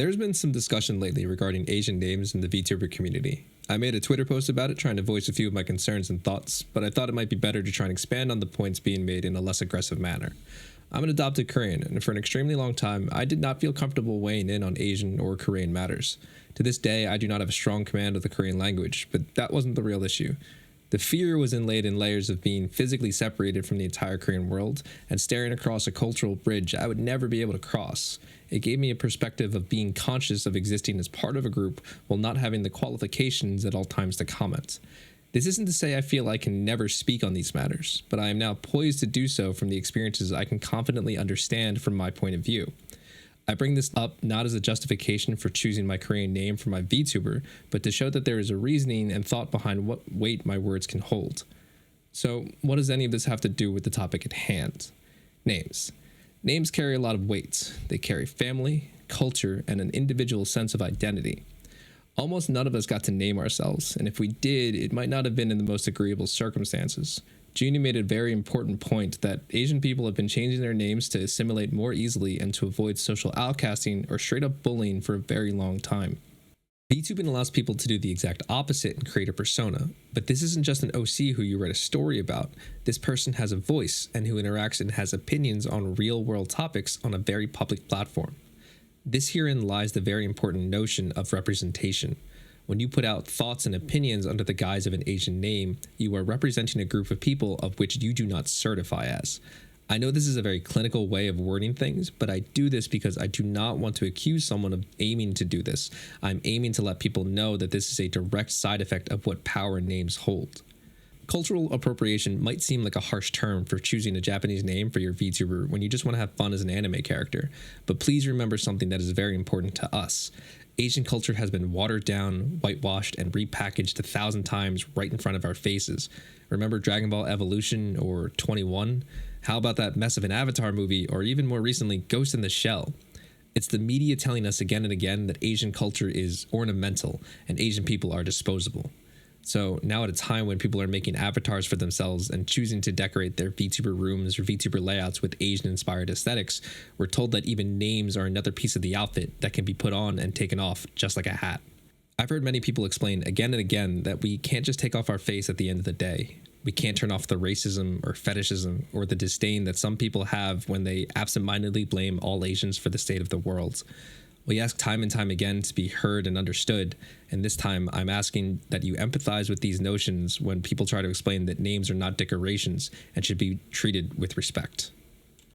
There's been some discussion lately regarding Asian names in the VTuber community. I made a Twitter post about it trying to voice a few of my concerns and thoughts, but I thought it might be better to try and expand on the points being made in a less aggressive manner. I'm an adopted Korean, and for an extremely long time, I did not feel comfortable weighing in on Asian or Korean matters. To this day, I do not have a strong command of the Korean language, but that wasn't the real issue. The fear was inlaid in layers of being physically separated from the entire Korean world and staring across a cultural bridge I would never be able to cross. It gave me a perspective of being conscious of existing as part of a group while not having the qualifications at all times to comment. This isn't to say I feel I can never speak on these matters, but I am now poised to do so from the experiences I can confidently understand from my point of view. I bring this up not as a justification for choosing my Korean name for my VTuber, but to show that there is a reasoning and thought behind what weight my words can hold. So, what does any of this have to do with the topic at hand? Names. Names carry a lot of weight. They carry family, culture, and an individual sense of identity. Almost none of us got to name ourselves, and if we did, it might not have been in the most agreeable circumstances. Jeannie made a very important point that Asian people have been changing their names to assimilate more easily and to avoid social outcasting or straight up bullying for a very long time. VTubing allows people to do the exact opposite and create a persona, but this isn't just an OC who you write a story about. This person has a voice and who interacts and has opinions on real world topics on a very public platform. This herein lies the very important notion of representation. When you put out thoughts and opinions under the guise of an Asian name, you are representing a group of people of which you do not certify as. I know this is a very clinical way of wording things, but I do this because I do not want to accuse someone of aiming to do this. I'm aiming to let people know that this is a direct side effect of what power names hold. Cultural appropriation might seem like a harsh term for choosing a Japanese name for your VTuber when you just want to have fun as an anime character, but please remember something that is very important to us. Asian culture has been watered down, whitewashed, and repackaged 1,000 times right in front of our faces. Remember Dragon Ball Evolution or 21? How about that mess of an Avatar movie, or even more recently, Ghost in the Shell? It's the media telling us again and again that Asian culture is ornamental and Asian people are disposable. So now at a time when people are making avatars for themselves and choosing to decorate their VTuber rooms or VTuber layouts with Asian-inspired aesthetics, we're told that even names are another piece of the outfit that can be put on and taken off just like a hat. I've heard many people explain again and again that we can't just take off our face at the end of the day. We can't turn off the racism or fetishism or the disdain that some people have when they absentmindedly blame all Asians for the state of the world. We ask time and time again to be heard and understood, and this time I'm asking that you empathize with these notions when people try to explain that names are not decorations and should be treated with respect.